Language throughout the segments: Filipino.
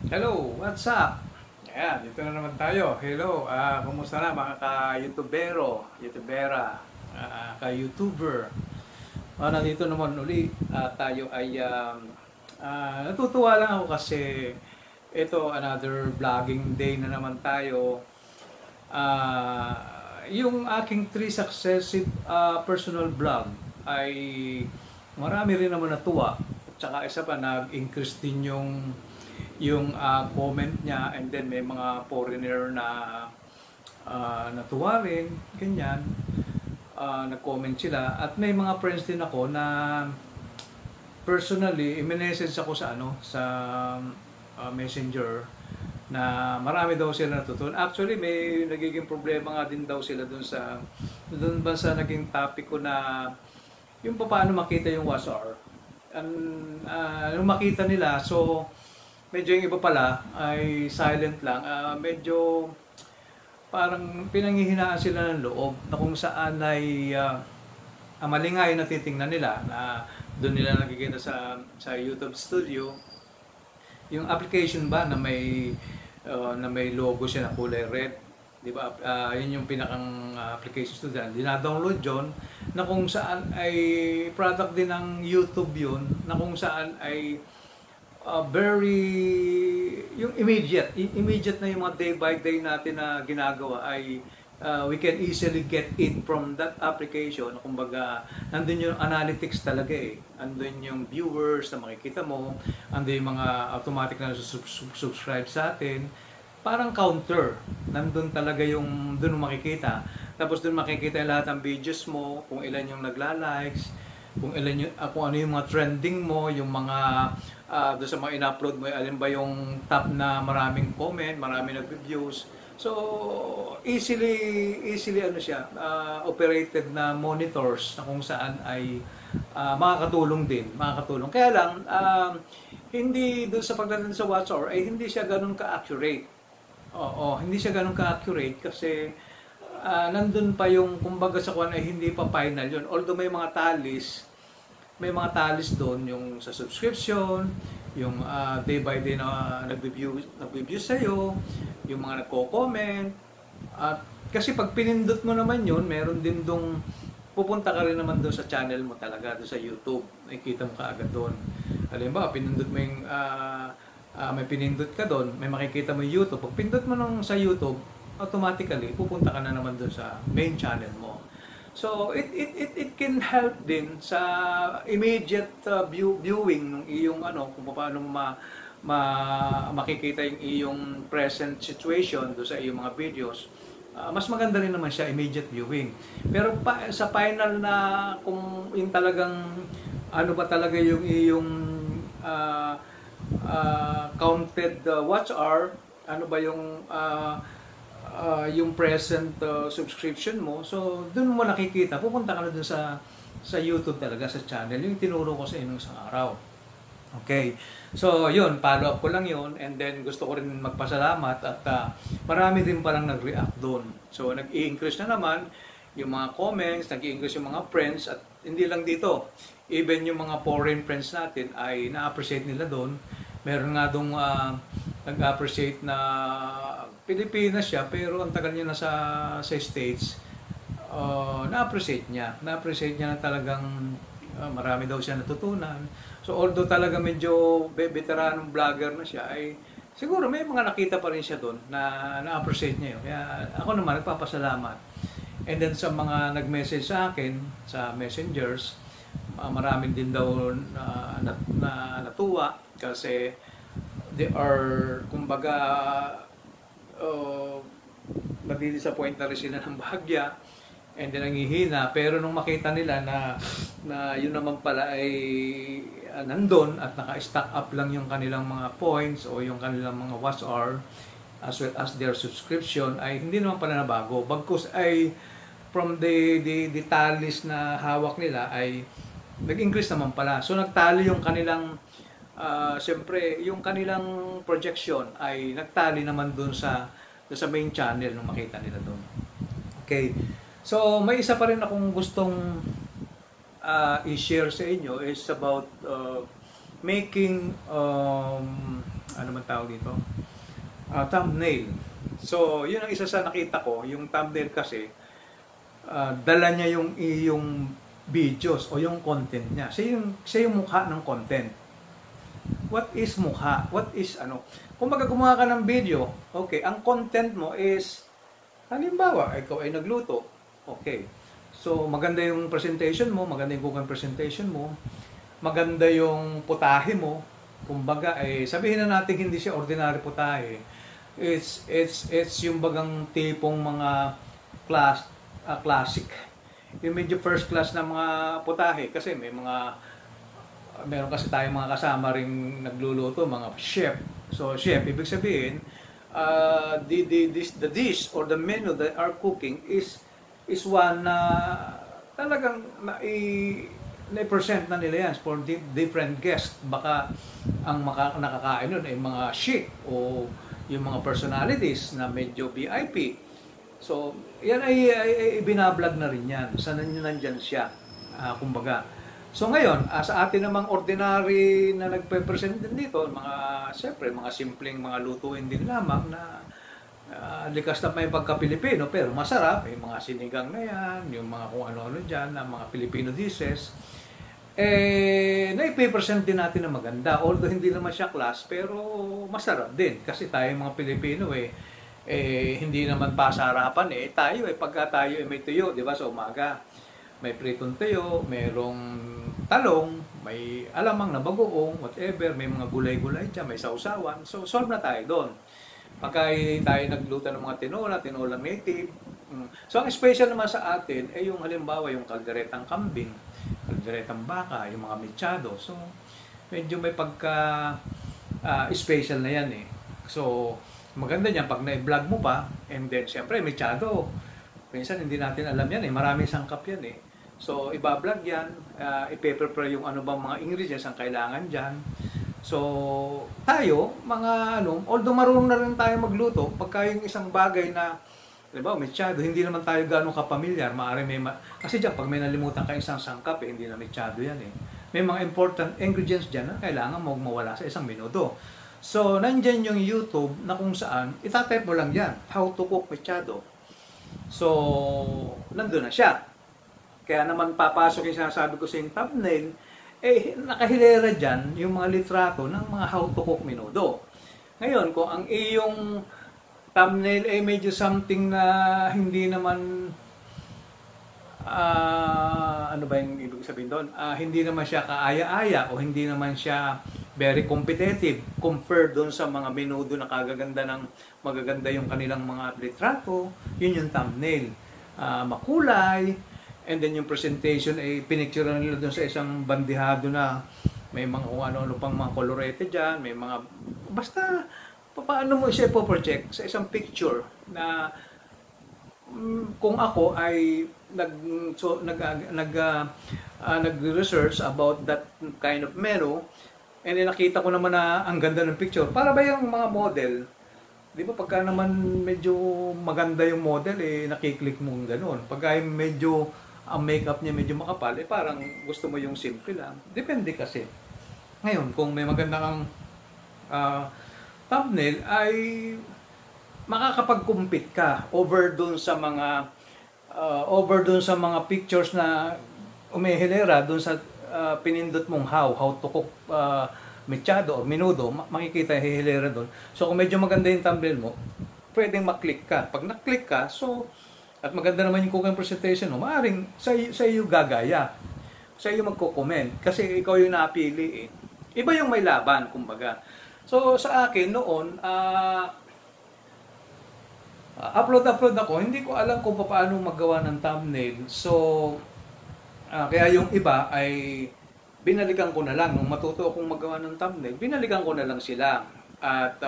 Hello, what's up? Ayan, dito na naman tayo. Hello, kumusta na mga ka-YouTubero, YouTubera, ka-YouTuber? Nandito naman uli. Tayo ay natutuwa lang ako kasi ito, another vlogging day na naman tayo. Yung aking 3 successive personal vlog ay marami rin naman natuwa. At saka isa pa, nag-increase din yung comment niya, and then may mga foreigner na natuwa rin, ganyan. Nag-comment sila at may mga friends din ako na personally i-message ako sa messenger na marami daw sila natutunan. Actually, may nagiging problema nga din daw sila dun ba sa naging topic ko na yung paano makita yung WhatsApp. Nung makita nila, so medyo yung iba pala ay silent lang. Medyo parang pinanghihinaan sila ng loob na kung saan ay mali nga yung natitingnan nila na doon nila nakikita sa YouTube Studio. Yung application ba na may logo siya na kulay red, di ba? Yun yung pinakang application studio. Dina-download yon na kung saan ay product din ng YouTube yun, na kung saan ay very yung immediate na yung mga day by day natin na ginagawa ay we can easily get it from that application. Kumbaga, nandun yung analytics talaga eh. Nandun yung viewers na makikita mo, nandun yung mga automatic na subscribe sa atin. Parang counter. Nandun talaga yung dun makikita. Tapos dun makikita yung lahat ng videos mo, kung ilan yung nagla-likes, kung ano yung mga trending mo, yung mga doon sa mga in-upload mo, alin ba yung top na maraming comment, maraming nag-views. So easily operated na monitors na kung saan ay makakatulong. Kaya lang hindi doon sa pagdating sa WhatsApp ay hindi siya ganoon ka-accurate. Hindi siya ganoon ka-accurate kasi nandun pa yung kumbaga sa kuwan ay hindi pa final yun. Although may mga talis doon yung sa subscription, yung day by day na nag-review sa'yo, yung mga nagko-comment. At kasi pag pinindot mo naman yun, meron din dong pupunta ka rin naman doon sa channel mo talaga, doon sa YouTube. Nakikita mo kaagad doon. Halimbawa, pinindot mo yung may pinindot ka doon, may makikita mo yung YouTube. Pag pinindot mo nung sa YouTube, automatically pupunta ka na naman doon sa main channel mo. So it can help din sa immediate viewing ng iyong kung paano makikita yung iyong present situation do sa iyong mga videos. Mas maganda rin naman siya immediate viewing. Pero sa final na kung yung talagang ano ba talaga yung iyong counted watch hour, ano ba yung present subscription mo. So doon mo nakikita, pupunta ka na doon sa YouTube talaga, sa channel, yung tinuro ko sa inyo isang araw. Okay, so yun, follow up ko lang yun, and then gusto ko rin magpasalamat at marami din palang nag-react doon. So nag-i-increase na naman yung mga comments, nag-i-increase yung mga friends, at hindi lang dito, even yung mga foreign friends natin ay na-appreciate nila doon. Meron nga doon nag-appreciate na Pilipinas siya pero ang tagal niya na sa States. Na-appreciate niya na talagang marami daw siya natutunan. So although talaga medyo veteranong vlogger na siya, ay siguro may mga nakita pa rin siya doon na na-appreciate niya yun. Kaya ako naman nagpapasalamat. And then sa mga nag-message sa akin sa messengers, marami din daw na natuwa kasi they are, kumbaga, nadi-disappoint na rin sila ng bahagya, and then nanghihina. Pero nung makita nila na yun naman pala ay nandun at naka-stack up lang yung kanilang mga points o yung kanilang mga watch hour as well as their subscription, ay hindi naman pala nabago. Bagkus ay from the tallies na hawak nila ay nag-increase naman pala. So nagtali yung kanilang siyempre, yung kanilang projection ay nagtali naman dun sa main channel nung makita nila doon. Okay. So, may isa pa rin akong gustong i-share sa inyo is about making ano man tawag dito? Thumbnail. So, yun ang isa sa nakita ko, yung thumbnail kasi, dala niya yung iyong videos o yung content niya. Siya yung mukha ng content. What is mukha? What is ano? Kung gumawa ka ng video, okay, ang content mo is, halimbawa, ikaw ay nagluto. Okay. So, maganda yung presentation mo, maganda yung cooking presentation mo, maganda yung putahe mo. Kumbaga, sabihin na natin hindi siya ordinary putahe. It's yung bagang tipong mga classic. Yung medyo first class na mga putahe kasi meron kasi tayong mga kasama ring nagluluto, mga chef. So, chef, ibig sabihin, the dish or the menu that are cooking is one na talagang na-present na nila yan for different guests. Baka ang nakakain nun ay mga chic o yung mga personalities na medyo VIP. So, yan ay binablog na rin yan. Sana nandyan siya, kumbaga. So ngayon, sa atin namang ordinary na nagpe-present din dito, siyempre, mga simpleng mga lutuin din lamang na likas na may pagka-Pilipino, pero masarap. May mga sinigang na yan, yung mga kung ano-ano dyan, na mga Filipino dishes. Na-present din natin na maganda. Although hindi naman siya class, pero masarap din. Kasi tayo mga Pilipino, hindi naman pasarapan. Tayo, pagka tayo may tuyo, di ba, sa umaga. May pritong tuyo, mayroong talong, may alamang na bagoong, whatever, may mga gulay-gulay dyan, may sausawan. So, solve na tayo doon. Pagka tayo nagluto ng mga tinolang native. So, ang special naman sa atin ay yung halimbawa yung kalderetang kambing, kalderetang baka, yung mga mechado. So, medyo may special na yan So, maganda niyan pag na-vlog mo pa, and then, siyempre, mechado. Minsan, hindi natin alam yan maraming sangkap yan So, iba-vlog yan, i-prepare yung ano bang mga ingredients ang kailangan dyan. So, tayo, although marunong na rin tayo magluto, pagka yung isang bagay na, diba, mechado, hindi naman tayo gano'ng kapamilyar, kasi dyan, pag may nalimutan ka isang sangkap, hindi na mechado yan May mga important ingredients dyan na kailangan mo mawala sa isang minuto. So, nandyan yung YouTube na kung saan, itatype mo lang yan, how to cook mechado. So, nandun na siya. Kaya naman papasok yung sinasabi ko sa yung thumbnail, nakahilera dyan yung mga litrato ng mga how to cook menudo. Ngayon, kung ang iyong thumbnail ay medyo something na hindi naman, ano ba yung ibig sabihin doon? Hindi naman siya kaaya-aya o hindi naman siya very competitive compared doon sa mga menudo na magaganda yung kanilang mga litrato, yun yung thumbnail. Makulay, and then yung presentation ay pinicture nila doon sa isang bandihado na may mga kung ano-ano pang mga kolorete dyan, may mga, basta paano mo siya po-project sa isang picture na kung ako ay nag-research about that kind of menu, and then nakita ko naman na ang ganda ng picture, para ba yung mga model, di ba pagka naman medyo maganda yung model, nakiklik mo gano'n. Pagka medyo ang makeup niya medyo makapal, parang gusto mo yung simple lang. Depende kasi. Ngayon, kung may magandang thumbnail, ay makakapag-compete ka over dun sa mga pictures na umihilera dun sa pinindot mong how to cook mechado o menudo, makikita hihilera dun. So, kung medyo maganda yung thumbnail mo, pwedeng maklik ka. Pag naklik ka, at maganda naman yung cooking presentation mo, maaaring sa iyo gagaya. Sa iyo magko-comment. Kasi ikaw yung napili Iba yung may laban, kumbaga. So, sa akin noon, upload ako. Hindi ko alam kung paano maggawa ng thumbnail. So, kaya yung iba ay binalikan ko na lang. Nung matuto akong magawa ng thumbnail, binalikan ko na lang sila. At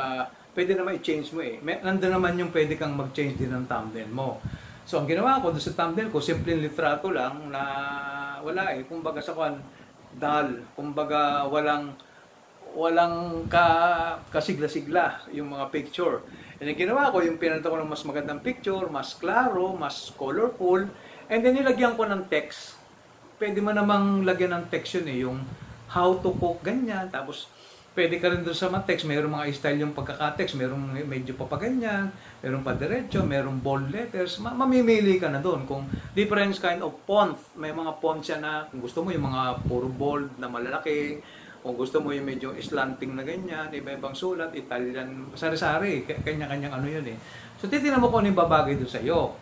pwede naman i-change mo Nandun naman yung pwede kang mag-change din ng thumbnail mo. So, ang ginawa ko doon sa thumbnail ko, simpleng litrato lang na wala kumbaga sa dull. Kumbaga walang kasigla-sigla yung mga picture. And ang ginawa ko, yung pinalitan ko ng mas magandang picture, mas klaro, mas colorful, and then nilagyan ko ng text. Pwede mo namang lagyan ng text yun yung how to cook, ganyan. Tapos, Pwede ka rin doon sa mga text, mayroong mga style yung pagkaka-text, mayroong medyo papaganyan, mayroong pa-diretso, mayroong bold letters, mamimili ka na doon kung different kind of font. May mga font siya na kung gusto mo yung mga puro bold na malalaki, kung gusto mo yung medyo slanting na ganyan, iba-ibang sulat, Italian, sari-sari, kanya-kanyang ano yun eh. So titignan mo kung ano yung babagay doon sa iyo.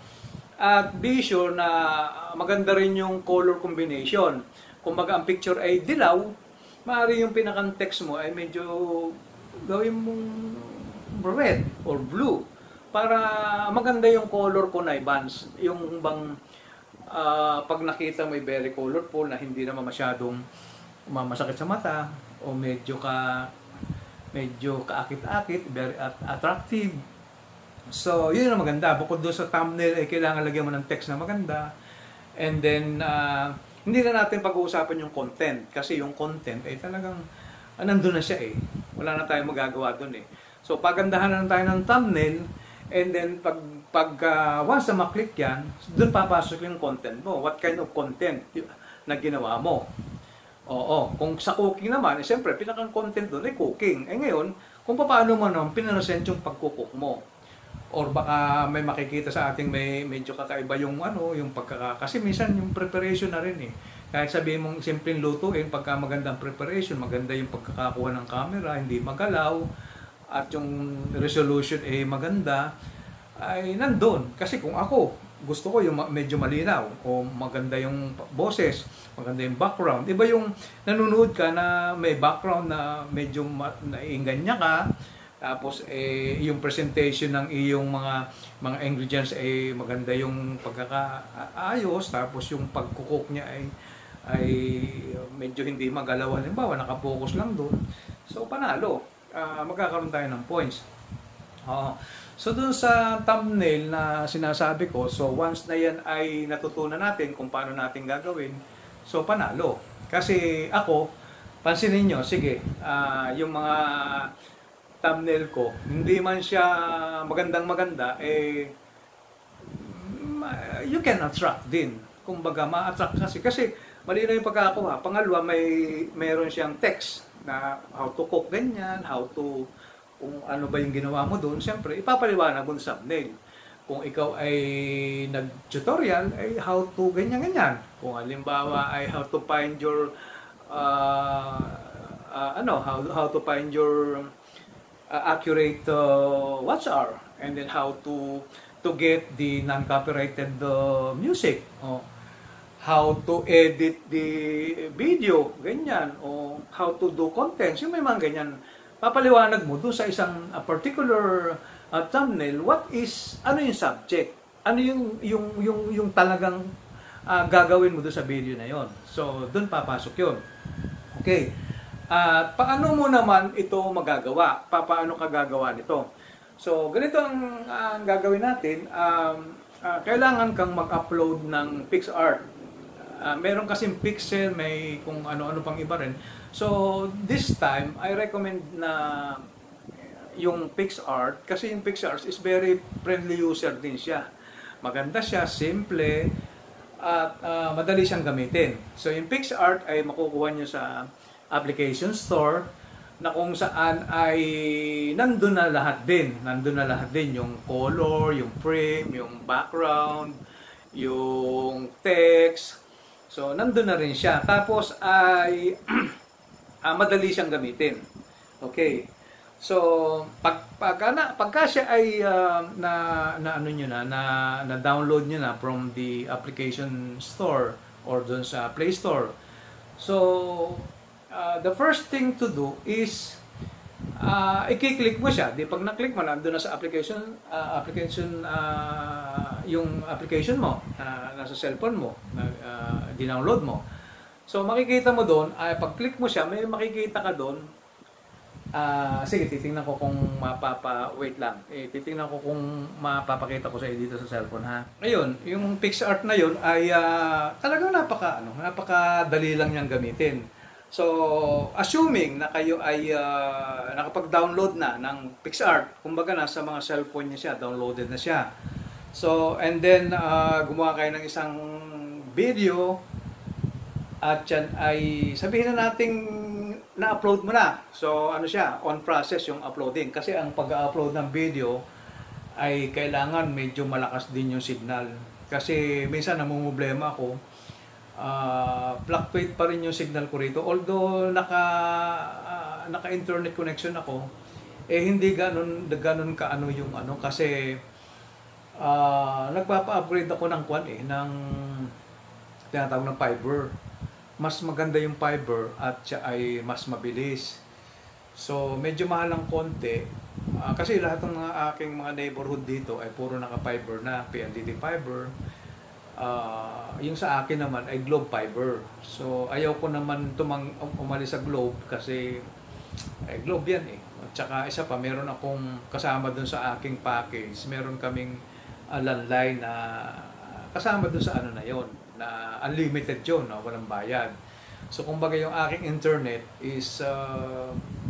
At be sure na maganda rin yung color combination. Kung baga ang picture ay dilaw, maaari yung pinakang text mo ay medyo gawin mong red or blue para maganda yung color connivance. Yung bang pag nakita mo ay very colorful na hindi naman masyadong masakit sa mata o medyo kaakit-akit, very attractive. So, yun ang maganda. Bukod doon sa thumbnail, ay kailangan lagyan mo ng text na maganda. And then, hindi na natin pag-uusapan yung content. Kasi yung content ay talagang, nandun na siya eh. Wala na tayong magagawa doon eh. So, pagandahan na tayo ng thumbnail. And then, once na maklik yan, doon papasok yung content mo. What kind of content na ginawa mo? Oo. Kung sa cooking naman, siyempre, pinakang content doon ay cooking. Ngayon, kung paano mo naman pinresent yung pagkukook mo. Or baka may makikita sa ating medyo kakaiba yung yung kasi minsan yung preparation na rin eh. Kahit sabihin mong simpleng lutuin, pagka magandang preparation, maganda yung pagkakakuha ng camera, hindi magalaw, at yung resolution eh maganda, ay nandun. Kasi kung ako, gusto ko yung medyo malinaw, o maganda yung boses, maganda yung background. Iba yung nanonood ka na may background na medyo naiinganya ka, tapos yung presentation ng iyong mga ingredients ay maganda yung pagkakaayos, tapos yung pagkukok niya ay medyo hindi magalaw, halimbawa nakapokus lang doon. So panalo, magkakaroon tayo ng points. So doon sa thumbnail na sinasabi ko, so once na yan ay natutunan natin kung paano natin gagawin, so panalo. Kasi ako, pansinin nyo, sige, yung mga thumbnail ko, hindi man siya magandang-maganda, you can attract din. Kumbaga, ma-attract kasi malinaw yung pagkakakuha. Pangalawa, mayroon siyang text na how to cook ganyan, kung ano ba yung ginawa mo doon. Siyempre, ipapaliwanag mo sa thumbnail. Kung ikaw ay nag-tutorial, ay how to ganyan-ganyan. Kung halimbawa ay how to find your how to find your accurate watch hour, and then how to get the non-copyrighted music, o how to edit the video, ganyan, o how to do contents, yung may mga ganyan. Papaliwanag mo doon sa isang particular thumbnail, ano yung subject, ano yung talagang gagawin mo doon sa video na yon. So doon papasok yon. Okay. Paano mo naman ito magagawa? Paano ka gagawa nito? So, ganito ang gagawin natin. Kailangan kang mag-upload ng PixArt. Meron kasing Pixel, may kung ano-ano pang iba rin. So, this time, I recommend na yung PixArt, kasi yung PixArt is very friendly user din siya. Maganda siya, simple, at madali siyang gamitin. So, yung PixArt ay makukuha nyo sa application store na kung saan ay nandun na lahat din. Nandun na lahat din yung color, yung frame, yung background, yung text. So, nandun na rin siya. Tapos ay madali siyang gamitin. Okay. So, pagka siya ay na download niyo na from the application store or dun sa Play Store. So, the first thing to do is i-click mo siya. Di pag na-click mo, nandun na sa application yung application mo nasa cellphone mo, dinownload mo. So makikita mo doon, pag-click mo siya, may makikita ka doon. Sige, titingnan ko kung wait lang. Titingnan ko kung mapapakita ko sa iyo dito sa cellphone, ha. Ayun, yung PixArt na yun ay talagang napakadali lang niyang gamitin. So, assuming na kayo ay nakapag-download na ng PixArt, kumbaga nasa mga cellphone niya siya, downloaded na siya. So, and then gumawa kayo ng isang video, At yan ay sabihin na nating na-upload mo na. So ano siya, on process yung uploading. Kasi ang pag-upload ng video ay kailangan medyo malakas din yung signal. Kasi minsan namumblema ako, fluctuate pa rin yung signal ko rito. Although naka-internet connection ako, hindi ganun ka ano yung ano kasi nagpapa-upgrade ako ng ng tinatawag ng fiber. Mas maganda yung fiber at siya ay mas mabilis. So medyo mahal ng konti kasi lahat ng mga aking mga neighborhood dito ay puro naka-fiber na, PLDT fiber. Yung sa akin naman ay Globe fiber. So ayaw ko naman umalis sa Globe kasi Globe yan eh. At saka isa pa, meron akong kasama dun sa aking package. Meron kaming landline na kasama dun sa ano na yon, na unlimited yun, no? Walang bayad. So kumbaga yung aking internet is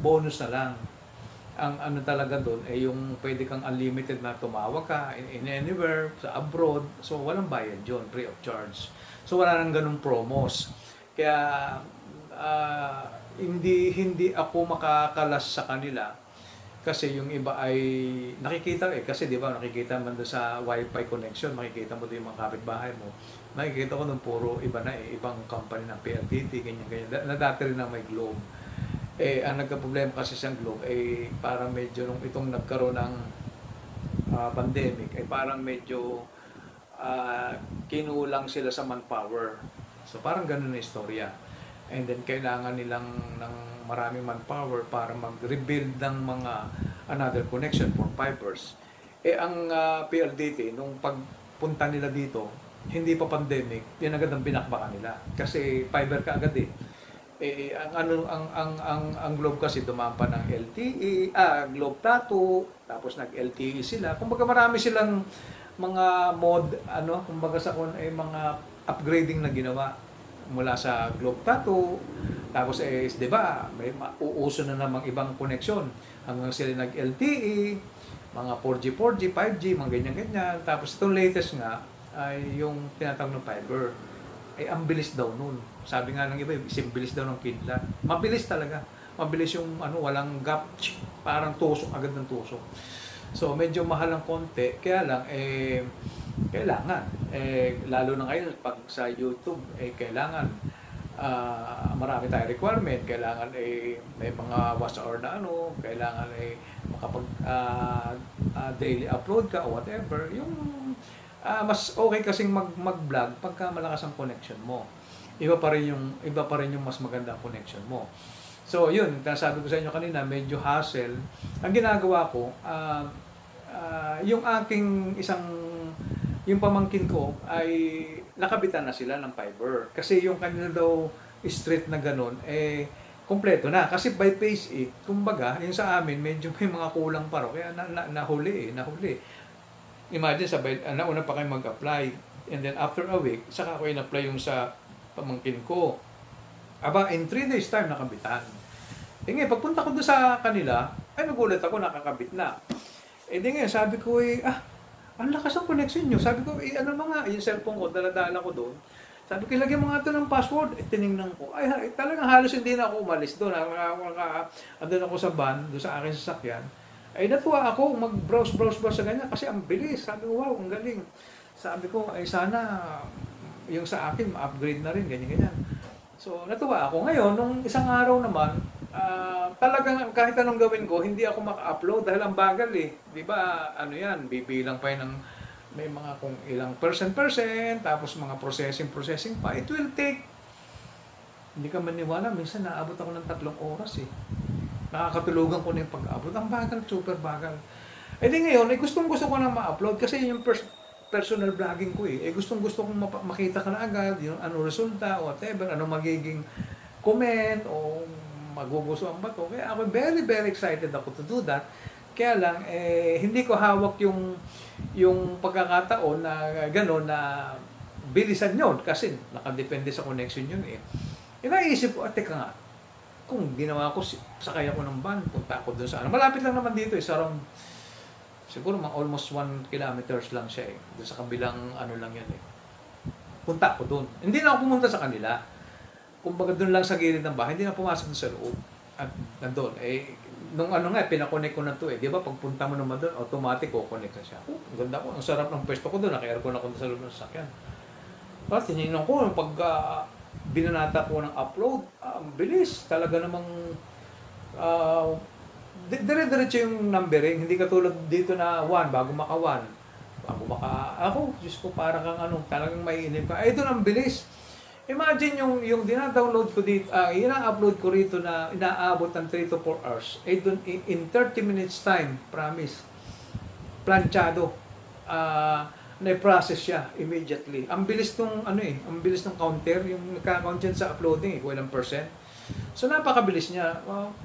bonus na lang. Ang ano talaga doon ay yung pwede kang unlimited na tumawag ka in anywhere, sa abroad. So walang bayad yun, free of charge. So wala nang ganung promos. Kaya hindi ako makakalas sa kanila kasi yung iba ay nakikita kasi di ba nakikita man doon sa wifi connection, makikita mo doon yung mga kapitbahay mo, makikita ko doon puro iba na ibang company ng PLDT, ganyan na dati rin na may Globe. Ang nagka-problema kasi sa Globe parang medyo nung itong nagkaroon ng pandemic parang medyo kinulang sila sa manpower. So parang ganun na istorya. And then kailangan nilang ng maraming manpower para mag-rebuild ng mga another connection for fibers. Ang PLDT, nung pagpunta nila dito, hindi pa pandemic, yan agad ang binakbakan nila. Kasi fiber ka agad eh. Ang Globe kasi dumampa ng LTE, Globe Tattoo, tapos nag-LTE sila. Kumbaga marami silang mga kumbaga sa mga upgrading na ginawa mula sa Globe Tattoo, tapos di ba, may uuso na namang ibang connection hanggang sila nag-LTE, mga 4G, 5G, mga ganyan-ganyan. Tapos itong latest nga ay yung tinatawag ng fiber. Ang bilis daw nun. Sabi nga ng iba, bilis daw ng kidlat. Mabilis talaga. Mabilis yung walang gap, parang tusok, agad ng tusok. So medyo mahal ng konti, kaya lang kailangan lalo na ngayon pag sa YouTube kailangan marami tayong requirement, kailangan may mga watch hour na kailangan makapag daily upload ka o whatever. Yung mas okay kasing mag-vlog pagka malakas ang connection mo. Iba pa rin yung mas magandang connection mo. So yun, sabi ko sa inyo kanina, medyo hassle. Ang ginagawa ko, yung aking yung pamangkin ko ay nakabitan na sila ng fiber. Kasi yung kanila daw street na ganun, kompleto na. Kasi by phase 8, kumbaga, yung sa amin, medyo may mga kulang pa raw. Kaya nahuli. Imagine, nauna pa kayo mag-apply. And then after a week, saka ko in-apply yung sa pamangkin ko. In 3 days time, nakabitan. Ngayon, pagpunta ko doon sa kanila, nagulat ako, nakakabit na. Ngayon, sabi ko, ang lakas ng connection nyo. Sabi ko, yung cellphone ko, dala-dala ko doon. Sabi ko, ilagyan mo nga ito ng password. Tinignan ko. Talagang halos hindi na ako umalis doon. Andun ako sa van, doon sa aking sasakyan. Natuwa ako mag-browse sa ganyan kasi ang bilis. Sabi ko, wow, ang galing. Sabi ko, sana yung sa akin, ma-upgrade na rin, ganyan-ganyan. So, natuwa ako. Ngayon, nung isang araw naman, talagang kahit anong gawin ko, hindi ako maka-upload dahil ang bagal eh. Di ba, bibilang pa yun ng may mga kung ilang percent, tapos mga processing pa. It will take, hindi ka maniwala, minsan naabot ako ng 3 oras eh. Nakakatulugan ko na yung pag-upload. Ang bagal, super bagal. Ngayon, gustong-gusto ko na ma-upload kasi yung personal vlogging ko eh. Gustong-gusto kong makita ka na agad, yung resulta, o whatever, magiging comment, o magugustuhan ba to. Kaya ako very, very excited ako to do that. Kaya lang, hindi ko hawak yung pagkakataon na gano'n na bilisan yun kasi nakadepende sa connection yun eh. Naisip ko, teka nga, kung ginawa ko, sakay ako ng van, punta ako doon sa malapit lang naman dito siguro mga almost 1 kilometers lang siya doon sa kabilang lang yan Punta ako doon. Hindi na ako pumunta sa kanila. kumbaga doon lang sa gilid ng bahay, hindi na pumasok doon sa loob. At nandun, nung ano nga, pinakonect ko na to di ba, pagpunta mo naman doon, automatic ko connect na siya. Ang ganda ko, ang sarap ng pwesto ko doon, naka-aircon ako sa loob ng sasakyan. At tinignan ko, pag binanata ko ng upload, ang bilis, talaga namang dire-diretso yung numbering, hindi katulad dito na 1 bago maka 1. Ako, Diyos ko, parang kang talagang maiinip ka. Ito ang bilis. Imagine yung dina-download ko dito, ina-upload ko rito na inaabot ng 3 to 4 hours. Doon in 30 minutes time, promise. Planchado. Na-process siya immediately. Ang bilis nung ang bilis ng counter, yung nagka-count yan sa uploading, walang percent. So napakabilis niya.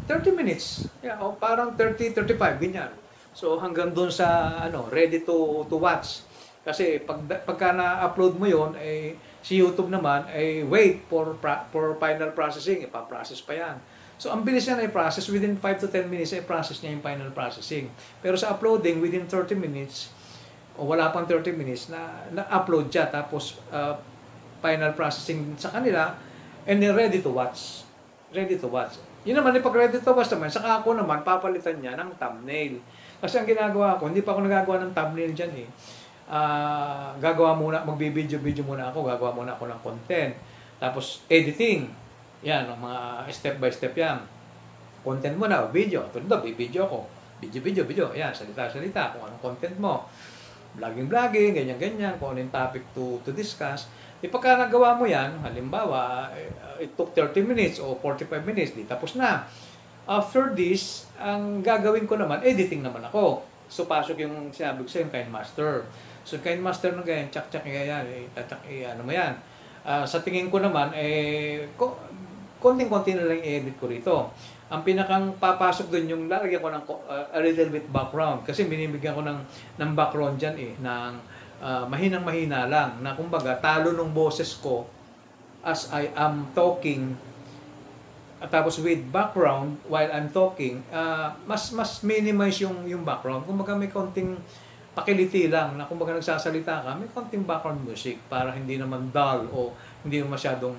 30 minutes. Yeah, parang 30, 35 ganyan. So hanggang doon sa ready to watch. Kasi pagka na-upload mo 'yon si YouTube naman wait for final processing, ipa-process pa 'yan. So ang bilis niya na i-process within 5 to 10 minutes i-process niya yung final processing. Pero sa uploading within 30 minutes o wala pang 30 minutes na-upload siya tapos final processing sa kanila and then ready to watch. Ready to watch. Yun naman, pag ready to watch naman, saka ako naman papalitan niya ng thumbnail. Kasi ang ginagawa ko, hindi pa ako nagagawa ng thumbnail dyan gagawa muna, magbibideo-video muna ako, gagawa muna ako ng content. Tapos editing. Yan, mga step by step yan. Content mo na, video. Tulad bibideo ako. Video. Yan, salita-salita kung anong content mo. Vlogging, ganyan-ganyan, kung ano yung topic to discuss. Pagka nagawa mo yan, halimbawa, it took 30 minutes o 45 minutes, di tapos na. After this, ang gagawin ko naman, editing naman ako. So, pasok yung sinabi ko sa yung KineMaster. So, KineMaster na ganyan, tsak-tsak yan, ano mo yan. Sa tingin ko naman, konting-konti na lang i-edit ko rito. Ang pinakang papasok dun yung lalagyan ko ng a little bit background. Kasi binibigyan ko ng background dyan ng mahinang-mahina lang. Na kumbaga, talo ng boses ko as I am talking. Tapos with background, while I'm talking, mas minimize yung background. Kumbaga may konting pakiliti lang na kumbaga nagsasalita ka, may konting background music para hindi naman dull o hindi masyadong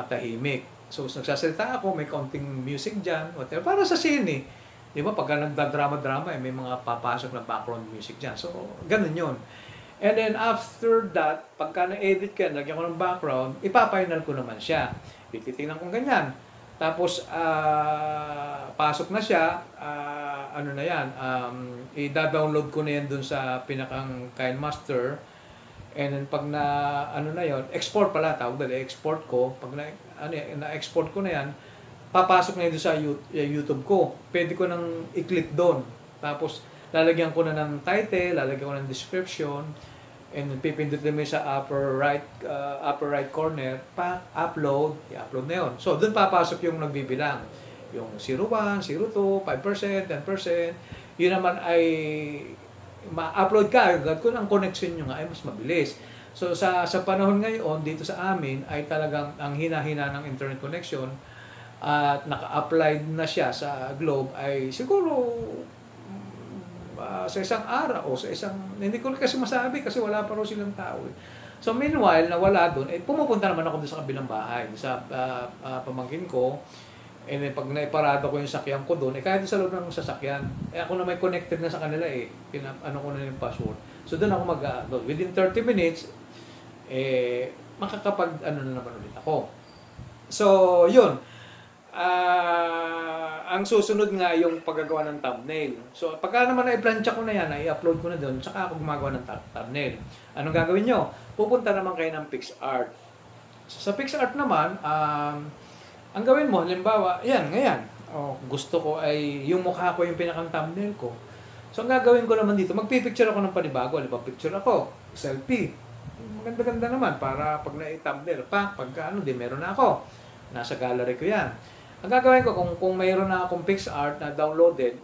tahimik. So, nagsasalita ako, may konting music dyan, whatever. Para sa scene Di ba? Pagka nagdadrama-drama, may mga papasok na background music dyan. So, ganun yun. And then, after that, pagka na-edit ka, lagyan ko ng background, ipapainal ko naman siya. Titingnan ko ganyan. Tapos, pasok na siya, na yan, i-download ko na yan dun sa pinakang KineMaster. And then pag na yon, export pala tawag dali, export ko. Pag na-export ko na yan, papasok na yun sa YouTube ko. Pwede ko nang i-click doon. Tapos lalagyan ko na ng title, lalagyan ko ng description, and then pipindot naman sa upper right corner, upload, i-upload na yun. So doon papasok yung nagbibilang. Yung 01, 02, 5%, 10%. Yun naman ay ma-upload ka agad kung ang connection nyo nga ay mas mabilis. So sa panahon ngayon dito sa amin ay talagang ang hina-hina ng internet connection at naka-applied na siya sa Globe ay siguro sa isang araw o sa isang, hindi ko kasi masabi kasi wala pa rin silang tao. So meanwhile, nawala doon, pumupunta naman ako doon sa kabilang bahay, sa pamangkin ko. And then, pag naiparado ko yung sakyan ko doon, kahit sa loob ng sasakyan, ako na may connected na sa kanila ano ko na yung password. So, doon ako within 30 minutes, makakapag-ano na naman ulit ako. So, yun. Ang susunod nga yung paggagawa ng thumbnail. So, pagka naman na-plancha ko na yan, i-upload ko na doon, tsaka ako gumagawa ng thumbnail. Anong gagawin nyo? Pupunta naman kayo ng PixArt. So, sa PixArt naman, ang gawin mo, halimbawa, ngayon, gusto ko ay yung mukha ko yung pinakang thumbnail ko. So, ang gagawin ko naman dito, magpipicture ako ng panibago. Picture ako, selfie. Maganda-ganda naman para pag na-thumbnail, pagka meron na ako. Nasa gallery ko yan. Ang gagawin ko, kung mayroon na akong PixArt na downloaded,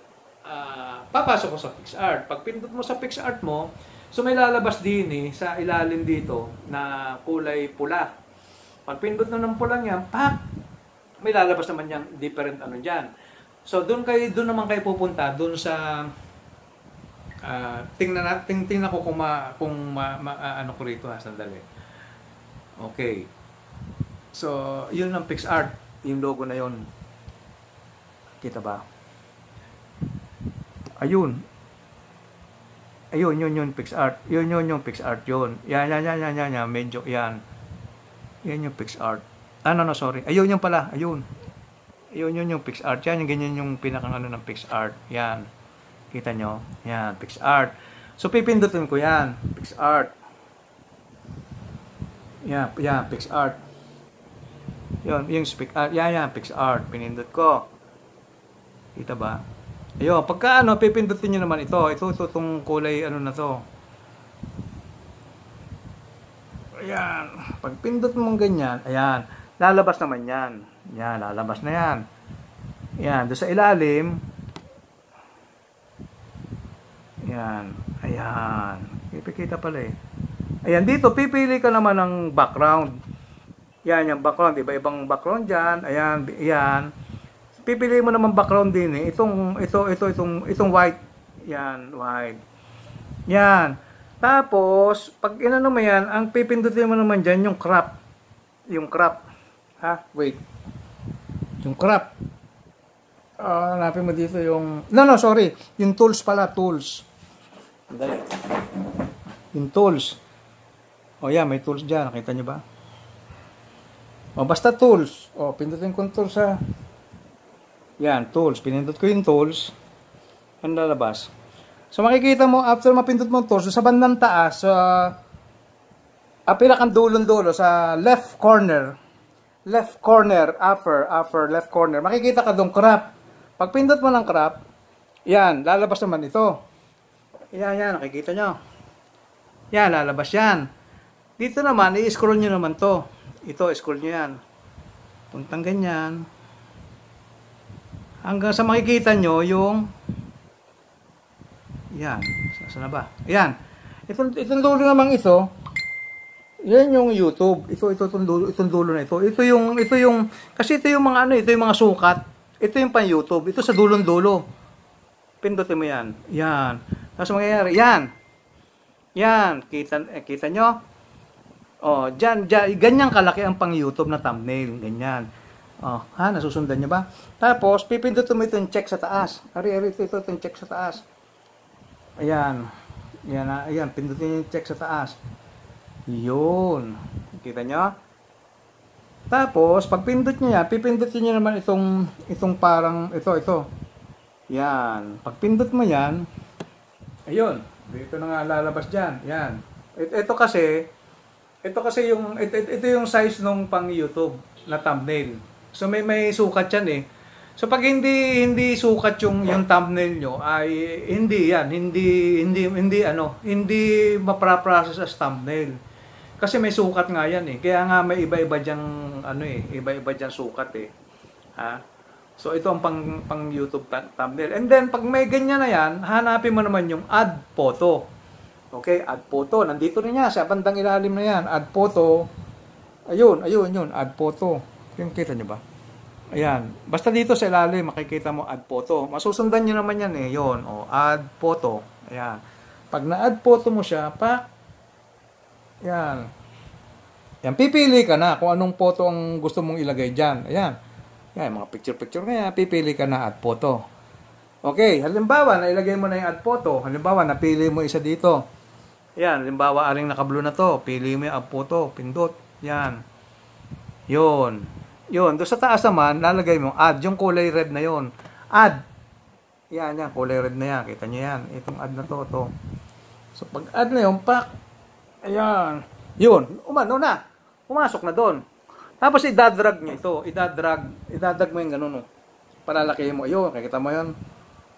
papasok ko sa PixArt. Pag pindot mo sa PixArt mo, so may lalabas din sa ilalim dito na kulay pula. Pag pindot na ng pulang yan, may lalabas naman yung different dyan. So, doon naman kayo pupunta, doon sa, tingnan ko kung ano ko rito, sandali. Okay. So, yun ang PixArt. Yung logo na yun. Kita ba? Ayun. Ayun, yun PixArt. Yun yung PixArt yun. Yan. Medyo, yan. Yan yung PixArt. No, sorry. Ayun yung pala. Ayun. Ayun yung PixArt. Yan, yung ganyan yung pinakang ano ng PixArt. Yan. Kita nyo? Yan, PixArt. So, pipindutin ko yan. PixArt. Yan, PixArt. Yun, yung PixArt. Yan, PixArt. Pinindot ko. Kita ba? Ayun, pagka ano, pipindutin nyo naman ito. Ito, itong kulay, ano na to. Ayan. Pag pindot mong ganyan, ayan. Lalabas naman yan. Yan, lalabas na yan. Yan, doon sa ilalim. Yan. Ayan. Ipikita pala eh. Ayan, dito, pipili ka naman ng background. Yan, yung background. Iba-ibang background dyan. Ayan, yan. Pipili mo naman background din eh. Itong white. Yan, white. Yan. Tapos, pag inano mo yan, ang pipindutin mo naman dyan, yung crop. Yung crop. Ha? Wait. Yung crop. Hanapin mo dito yung... No, sorry. Yung tools pala, tools. Dali. Yung tools. O yan, may tools dyan. Nakita nyo ba? O, basta tools. O, pindutin ko yung tools ha. Yan, tools. Pinindot ko yung tools. Ang lalabas. So, makikita mo, after mapindot mo yung tools, sa bandang taas, pinakang dulon-dulo, sa left corner, upper left corner, makikita ka doon, crop. Pag pindot mo ng crop, yan, lalabas naman ito. Yan, nakikita nyo. Yan, lalabas yan. Dito naman, i-scroll nyo naman to. Ito, scroll nyo yan. Puntang ganyan. Hanggang sa makikita nyo yung yan. Saan na ba? Yan. Itong dulo naman ito. Yan yung YouTube. Itong dulo na ito. Ito yung kasi ito yung mga ano, ito yung mga sukat. Ito yung pan YouTube. Ito sa dulong dulo. Pindutin mo yan. Yan. Tapos mangyayari. Yan. Yan. Kita nyo? Oh, dyan, ganyan kalaki ang pang YouTube na thumbnail. Ganyan. Oh, nasusundan nyo ba? Tapos, pipindutin mo itong check sa taas. Ito itong check sa taas. Ayan. Ayan, pindutin nyo yung check sa taas. Yun. Kita nyo? Tapos, pag pindot nyo yan, pipindutin nyo naman itong parang, ito. Yan. Pag pindot mo yan, ayun. Dito na nga lalabas dyan. Yan. Ito kasi yung size nung pang YouTube na thumbnail. So may sukat yan eh. So pag hindi sukat yung thumbnail nyo ay hindi mapaprocess as thumbnail. Kasi may sukat nga yan eh. Kaya nga may iba-iba diyang sukat eh. Ha? So ito ang pang YouTube thumbnail. And then pag may ganyan na yan, hanapin mo naman yung add photo. Okay, add photo. Nandito rin niya sa bandang ilalim na yan. Add photo. Ayun, add photo. Yung kita nyo ba? Ayan. Basta dito sa ilalim, makikita mo add photo. Masusundan nyo naman yan eh. Yun. O, add photo. Ayan. Pag na-add photo mo siya, ayan. Yan, pipili ka na kung anong photo ang gusto mong ilagay dyan. Ayan. Yan, mga picture na yan. Pipili ka na add photo. Okay. Halimbawa, nailagay mo na yung add photo. Halimbawa, napili mo isa dito. Ayan. Halimbawa, aling naka-blue na to. Pili mo yung add photo. Pindot. Yan. Yun. Doon sa taas naman, lalagay mo add. Yung kulay red na yon. Add. Yan. Kulay red na yan. Kita nyo yan. Itong add na to. So, pag add na yun, ayan. Yun. Umano na. Pumasok na doon. Tapos, idadrag nyo ito. Idadrag mo yung ganun. Palalakihin mo. Ayun. Kikita mo yun.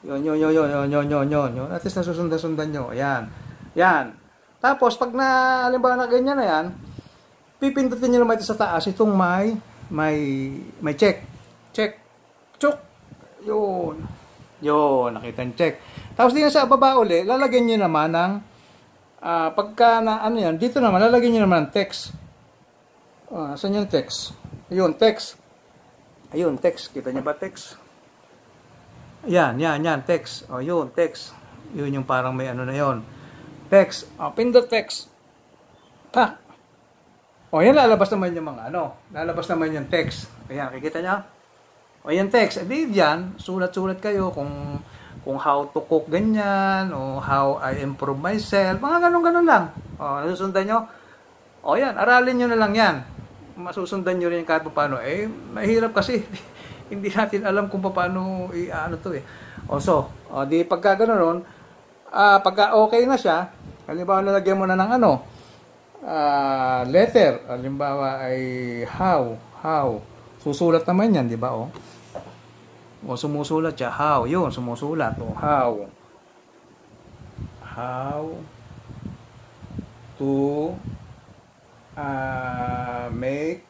Yun. At least nasusundan nyo. Ayan. Yan. Tapos, pag halimbawa na ganyan na yan, pipindutin nyo naman ito sa taas. Itong may check. Chuk. Yun. Nakita yung check. Tapos din sa baba uli, lalagyan nyo naman ng pagka na ano yan, dito naman, lalagyan nyo naman ng text. Saan yung text? Ayun, text. Kita nyo ba text? Yan, text. Yun, text. Yun yung parang may ano na yun. Text. Pindot text. O yan, lalabas naman yung mga ano, lalabas naman yung text. Ayan, kikita nyo? O yan text. E di dyan, sulat-sulat kayo kung how to cook ganyan, o how I improve myself, mga ganun-ganun lang. O, nasusundan nyo? O yan, aralin nyo na lang yan. Masusundan nyo rin kahit paano. Eh, mahirap kasi. Hindi natin alam kung paano ano to eh. O so, di pagka gano'n, pagka okay na siya, halimbawa nalagyan mo na ng ano, letter, halimbawa ay how. Susulat naman yan, di ba? O sumusulat siya, how, yun, sumusulat. O, how to make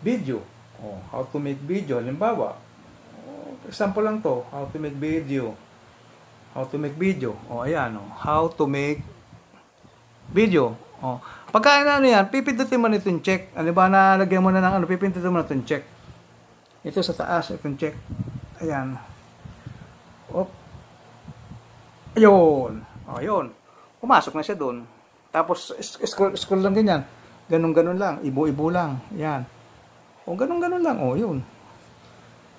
video. Oh, how to make video. Halimbawa, example lang to, how to make video. Oh, ayan, how to make video. Oh, pagka ano yan, pipindutin mo na itong check. Halimbawa, nalagyan mo na ng ano, pipindutin mo na itong check. Ito sa taas, itong check. Ayan. Op. Ayun. Oh, ayun. Pumasok na siya doon. Tapos, scroll lang ganyan. Ganun-ganun lang. Ibo-ibo lang. Ayan. O, ganun-ganun lang. O, yun.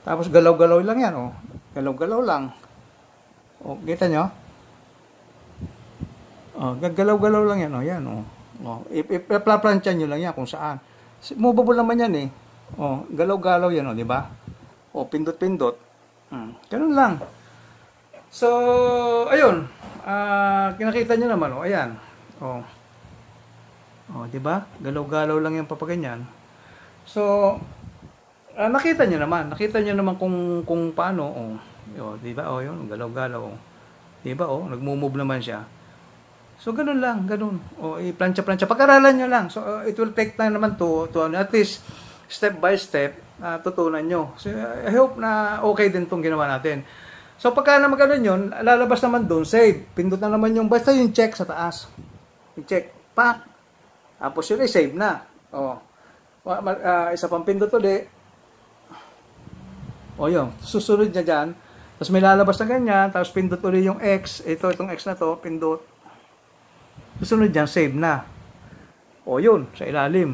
Tapos, galaw-galaw lang yan. O, galaw-galaw lang. O, kita nyo? O, gagalaw-galaw lang yan. O, yan. O, iplaplansya nyo lang yan kung saan. Movable naman yan eh. O, galaw-galaw yan. O, di ba? O, pindot-pindot. Ganun lang. So, ayun. Kinakita nyo naman. O, ayan. O, di ba? Galaw-galaw lang yan papaganyan. So, nakita nyo naman kung paano, di ba? Yun, galaw-galaw. Di ba? Nagmo-move naman siya. So, ganun lang, ganun. I-plancha-plancha. Pag-aralan nyo lang. So, it will take time naman to at least, step by step, tutunan nyo. So, I hope na okay din tong ginawa natin. So, pagka naman ganun yun, lalabas naman doon, save. Pindot na naman basta yung check sa taas. Yung check, pak. Tapos yun, save na. Isa pang pindot ulit. Yun. Susunod niya dyan. Tapos may lalabas na ganyan. Tapos pindot ulit yung X. Itong X na to, pindot. Susunod dyan, save na. Yun. Sa ilalim.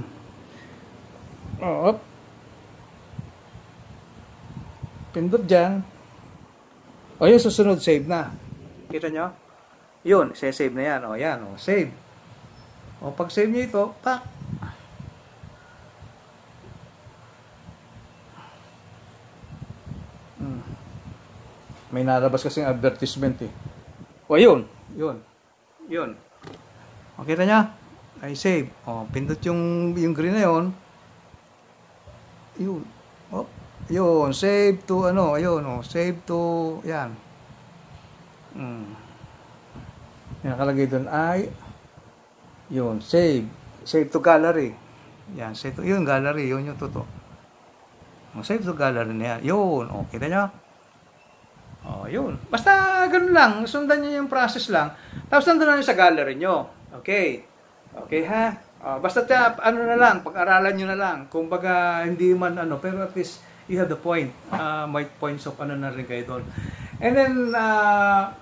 Pindot dyan. Yun. Susunod, save na. Kita nyo? Yun. Save na yan. Yan. Save. Pag save nyo ito, pak. May nalabas kasing advertisement eh. Yun. Kita nyo? Ay, save. Pindot yung green na yun. Yun. Yun. Save to ayun. Save to, yan. Nakalagay doon ay, yun. Save. Save to gallery. Yan. Save to, yun, gallery. Yun yung totoo. Save to gallery na yan. Yun. Kita nyo? Yun. Basta ganun lang. Sundan nyo yung process lang. Tapos nandun na nyo sa gallery nyo. Okay. Okay ha? Basta ano na lang, pag-aralan nyo na lang. Kung baga hindi man pero at least you have the point. May points of na rin kayo doon. And then,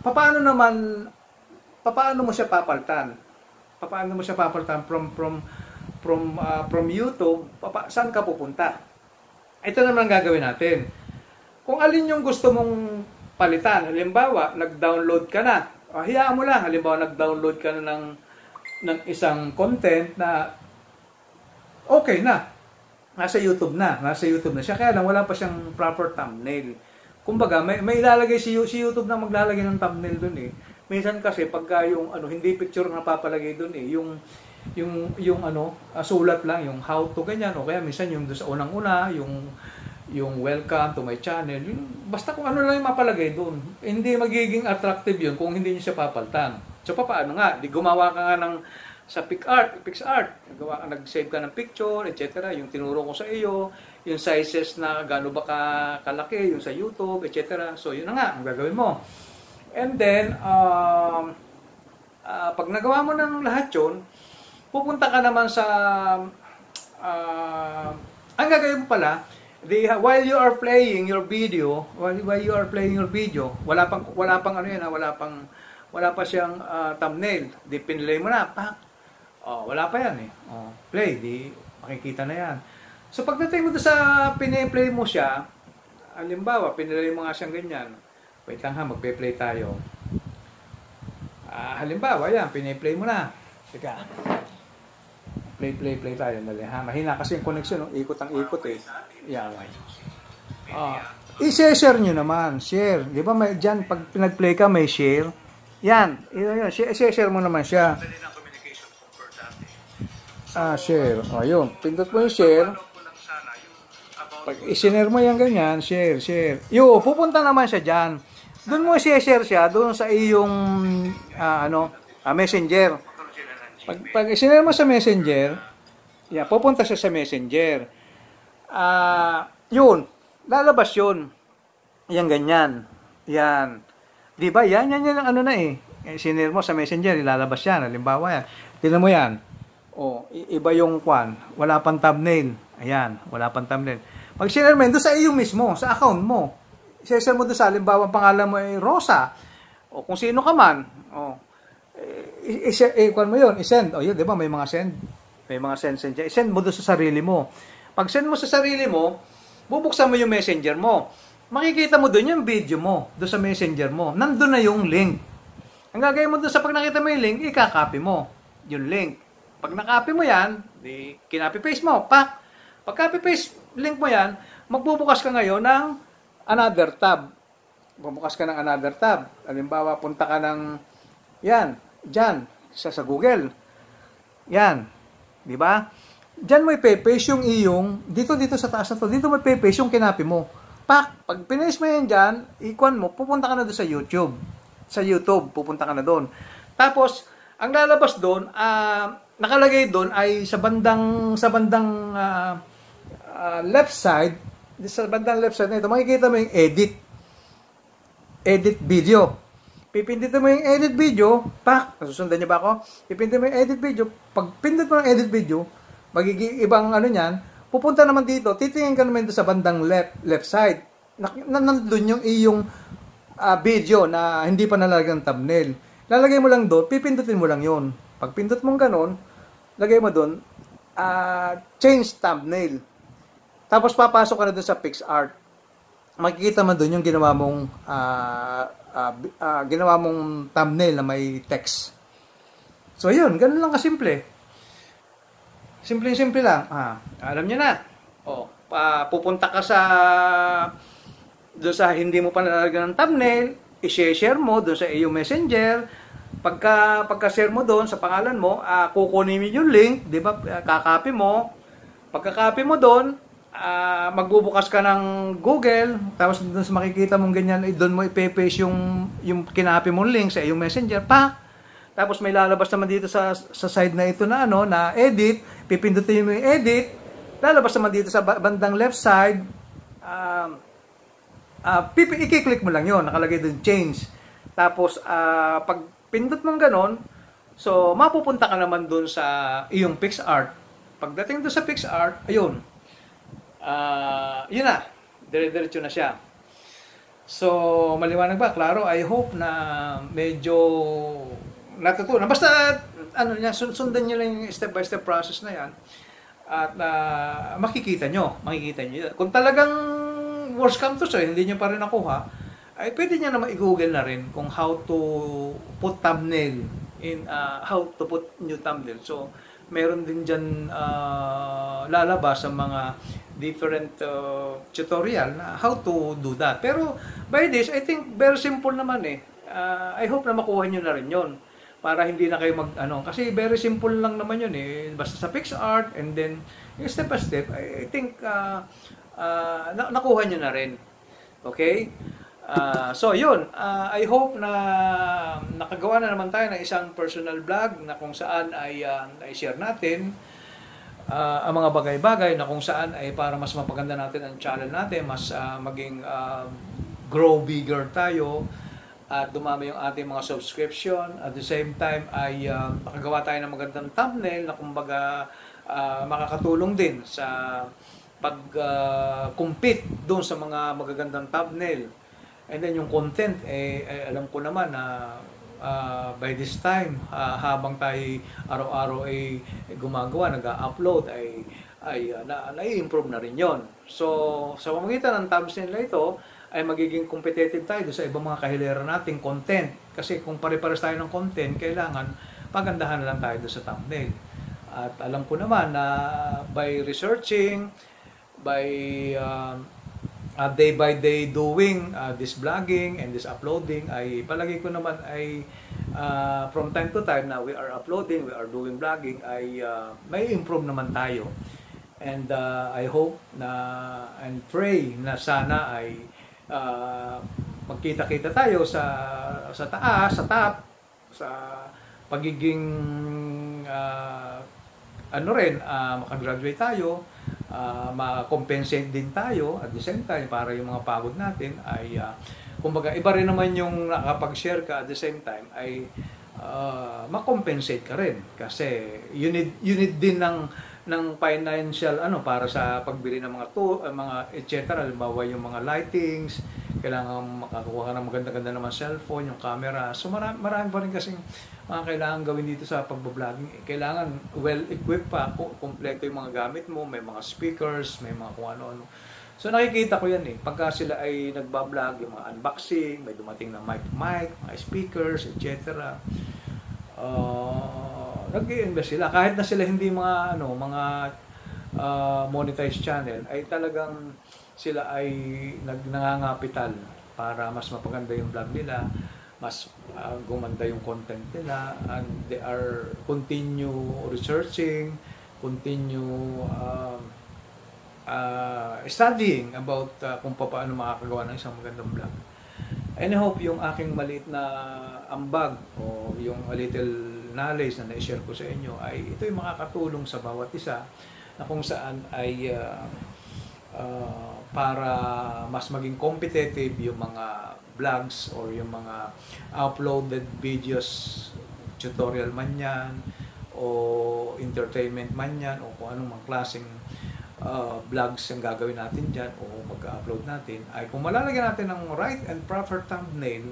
paano mo siya papalitan? Paano mo siya papalitan from YouTube? Saan ka pupunta? Ito naman ang gagawin natin. Kung alin yung gusto mong palitan. Halimbawa, nag-download ka na. Hayaan mo lang. Halimbawa, nag-download ka na ng isang content na okay na. Nasa YouTube na siya. Kaya lang, wala pa siyang proper thumbnail. Kumbaga, may ilalagay si YouTube na maglalagay ng thumbnail dun eh. Minsan kasi, pagka yung hindi picture na papalagay dun eh. Yung sulat lang, yung how to ganyan. O kaya minsan yung doon sa unang-una, yung welcome to my channel, basta kung ano lang yung mapalagay doon. Hindi magiging attractive yun kung hindi niyo siya papalitan. So, paano nga? Gumawa ka nga sa PixArt. Nag-save ka ng picture, etc. Yung tinuro ko sa iyo, yung sizes na gaano ba kalaki, yung sa YouTube, etc. So, yun na nga, ang gagawin mo. And then, pag nagawa mo ng lahat yun, pupunta ka naman sa, ang gagawin mo pala, while you are playing your video, wala pang wala pa siyang thumbnail. Pinlay mo na, pak. Oh, wala pa yan eh. Oh, play, di makikita na yan. So pagdating mo doon sa pine-play mo siya, halimbawa, pinilay mo nga siyang ganyan. Wait lang ha, magpe-play tayo. Halimbawa, yan, pine-play mo na. Teka. Play tayo. Dali, ha? Mahina kasi yung connection, no? Ikot ang ikot eh. Yan. I-share nyo naman. Share. Di ba may, dyan, pag pinag-play ka, may share. Yan. Share mo naman siya. Share. O, yun. Pindot mo yung share. Pag i-share mo yan ganyan, share. Pupunta naman siya dyan. Doon mo i-share siya, doon sa iyong, messenger. Pag i-share mo sa messenger, pupunta siya sa messenger. Yun. Lalabas yun. Yan ganyan. Yan. Di ba? Yan ang ano na eh. Sinare mo sa messenger, ilalabas yan. Halimbawa yan. Tignan mo yan. Iba yung kwan. Wala pang thumbnail. Ayan, wala pang thumbnail. Pag sinare mo, doon sa iyo mismo, sa account mo. I-share mo doon sa halimbawa, pangalan mo ay Rosa. O kung sino ka man. Kwan mo yun, i-send. Yun, di ba, may mga send. May mga send dyan. I-send mo doon sa sarili mo. Pag send mo sa sarili mo, bubuksan mo yung messenger mo. Makikita mo doon yung video mo, doon sa messenger mo. Nandun na yung link. Ang gagawin mo doon sa pag nakita mo yung link, ikakopy mo yung link. Pag nakopy mo yan, di kinopy-paste mo, pak. Pag copy-paste link mo yan, magbubukas ka ngayon ng another tab. Bubukas ka ng another tab. Halimbawa, punta ka ng, yan, dyan, sa Google. Yan. Di ba? Dyan mo ipe-paste yung iyong, dito sa taas na to, dito mo ipe-paste yung kinopy mo. Pak, pag pinaste mo yan dyan, ikuan mo, pupunta ka na doon sa YouTube. Sa YouTube, pupunta ka na doon. Tapos, ang lalabas doon, nakalagay doon ay sa bandang left side, sa bandang left side na ito, makikita mo yung edit video. Pipindutin mo yung edit video, pak, nasusundan niyo ba ako? Pipindutin mo yung edit video, pag pindot mo yung edit video, magiging ibang ano niyan, pupunta naman dito, titingin ka naman dito sa bandang left side. Nandun yung iyong video na hindi pa nalagyan ng thumbnail. Lalagay mo lang doon, pipindutin mo lang yon. Pag pindot mong ganon, lagay mo doon, change thumbnail. Tapos papasok ka na doon sa PixArt. Makikita mo doon yung ginawa mong thumbnail na may text. So yun, ganun lang kasimple. Simple lang. Alam niyo na. Pupunta ka doon sa hindi mo pa nalalagyan ng thumbnail, i-share mo doon sa iyong messenger. Pagka-share mo doon sa pangalan mo, kukunin mo yung link, di ba? Kakopy mo. Pagka-copy mo doon, magbubukas ka ng Google, tapos doon sa makikita mong ganyan, doon mo ipe-paste yung kinopy mong link sa iyong messenger, tapos may lalabas naman dito sa side na ito na na edit, pipindutin mo yung edit, lalabas naman dito sa bandang left side, i-click mo lang yon, nakalagay doon change. Tapos pag pindot mong ganon, so mapupunta ka naman doon sa iyong PixArt. Pagdating doon sa PixArt, ayun. Yun na, dire-diretso na siya. So, maliwanag ba? Klaro, I hope na medyo natutunan. Basta, sundan nyo lang yung step-by-step process na yan. At makikita nyo. Kung talagang worst come to say, hindi nyo pa rin nakuha, ay pwede nyo naman i-google na rin kung how to put thumbnail how to put new thumbnail. So, meron din dyan lalabas sa mga different tutorial na how to do that. Pero by this, I think very simple naman eh. I hope na makuha nyo na rin yon para hindi na kayo kasi very simple lang naman yun eh. Basta sa PixArt and then yung step by step, I think nakuha nyo na rin. Okay? So yun, I hope na nakagawa na naman tayo ng isang personal vlog na kung saan ay i-share natin ang mga bagay-bagay na kung saan ay para mas mapaganda natin ang channel natin, mas maging grow bigger tayo at dumami yung ating mga subscription. At the same time ay nakagawa tayo ng magandang thumbnail na kumbaga makakatulong din sa pag-compete doon sa mga magagandang thumbnail. And then yung content, alam ko naman na by this time, habang tayo araw-araw ay gumagawa, nag-upload, nai-improve na rin yon. So, sa pamamagitan ng thumbnail na ito, ay magiging competitive tayo sa ibang mga kahilera nating content. Kasi kung pare-pares tayo ng content, kailangan pagandahan na lang tayo doon sa thumbnail. At alam ko naman na by researching, by day by day doing this vlogging and this uploading, ay palagi ko naman ay from time to time na we are uploading, we are doing vlogging, ay may improve naman tayo. And I hope na and pray na sana ay magkita-kita tayo sa taas, sa top, sa pagiging makagraduate tayo, makakompensate din tayo at the same time para yung mga pagod natin ay kumbaga iba rin naman yung nakapag-share ka at the same time ay makompensate ka rin kasi you need din ng financial para sa pagbili ng mga etc. Halimbawa yung mga lightings, kailangan makakuha ka ng maganda-ganda naman cellphone, yung camera. So marami pa rin kasing mga kailangan gawin dito sa pagbabloging. Kailangan well-equipped pa, kompleto yung mga gamit mo, may mga speakers, may mga kung ano-ano. So nakikita ko yan pagka sila ay nagbablog, yung mga unboxing, may dumating na mic, mga speakers, etc. Nag-i-invest sila kahit na sila hindi mga monetized channel, ay talagang sila ay nangangapital para mas mapaganda yung vlog nila, mas gumanda yung content nila, and they are continue researching, continue studying about kung paano makakagawa ng isang magandang vlog. And I hope yung aking maliit na ambag o yung a little knowledge na na-share ko sa inyo ay ito yung makakatulong sa bawat isa na kung saan ay para mas maging competitive yung mga vlogs or yung mga uploaded videos, tutorial man yan o entertainment man yan o kung anong mga klaseng vlogs yung gagawin natin dyan o mag-upload natin, ay kung malalagyan natin ng right and proper thumbnail,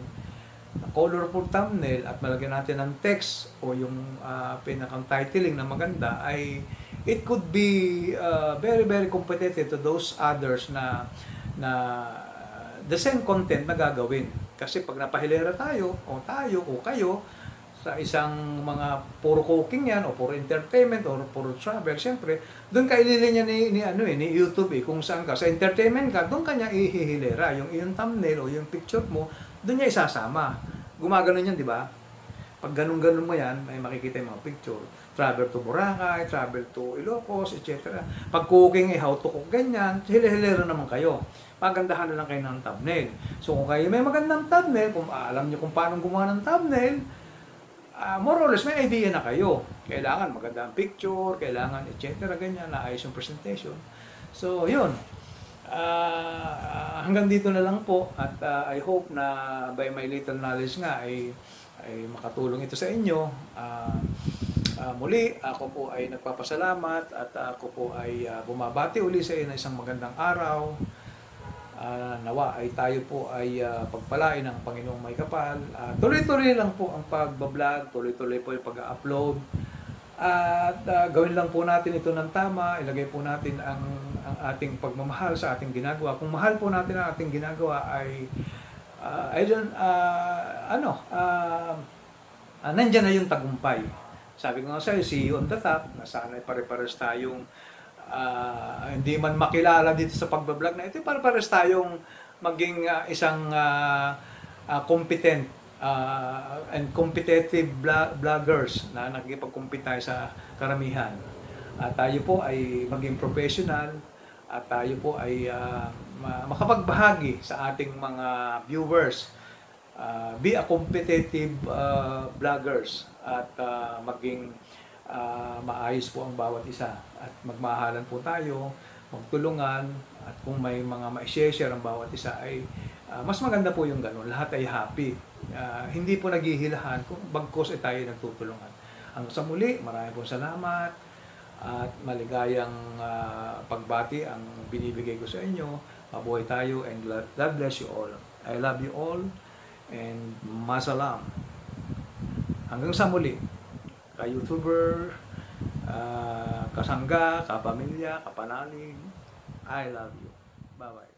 colorful thumbnail, at malagyan natin ng text o yung pinakang titling na maganda, ay it could be very very competitive to those others na the same content na gagawin. Kasi pag napahilera tayo o kayo sa isang mga puro cooking yan o puro entertainment o puro travel, siyempre doon ka ililinya ni YouTube kung saan ka sa entertainment ka, doon kanya ihihilera yung thumbnail o yung picture mo, doon niya isasama. Gumagano yan, di ba? Pag ganun-ganun mo yan, may makikita yung mga picture. Travel to Boracay, travel to Ilocos, etc. Pag cooking, how to cook, ganyan, hilera naman kayo. Pagandahan na lang kayo ng thumbnail. So kung kayo may magandang thumbnail, kung alam nyo kung paano gumawa ng thumbnail, more or less may idea na kayo. Kailangan magandang picture, kailangan etc. Ganyan, naayos yung presentation. So yun. Hanggang dito na lang po at I hope na by my little knowledge nga ay makatulong ito sa inyo. Muli, ako po ay nagpapasalamat at ako po ay bumabati uli sa inyo na isang magandang araw. Nawa ay tayo po ay pagpalain ng Panginoong may kapal. Tuloy-tuloy lang po ang pagbablog, tuloy-tuloy po yung pag-upload. At gawin lang po natin ito ng tama, ilagay po natin ang ating pagmamahal sa ating ginagawa. Kung mahal po natin ang ating ginagawa ay nandyan na yung tagumpay. Sabi ko nga sa'yo, see you on the top, na sana pare-pares tayong hindi man makilala dito sa pagbablog na ito, pare-pares tayong maging isang competent and competitive vloggers na nakikipag-compete tayo sa karamihan. At tayo po ay maging professional at tayo po ay makapagbahagi sa ating mga viewers. Be a competitive vloggers at maging maayos po ang bawat isa at magmahalan po tayo, magtulungan, at kung may mga ma-share ang bawat isa ay mas maganda po yung ganun. Lahat ay happy. Hindi po naghihilahan kung bagkos ay tayo nagtutulungan. Hanggang sa muli, maraming po salamat at maligayang pagbati ang binibigay ko sa inyo. Mabuhay tayo and God bless you all. I love you all and masalam. Hanggang sa muli, ka-YouTuber, kasangga, kapamilya, kapanalig, I love you. Bye-bye.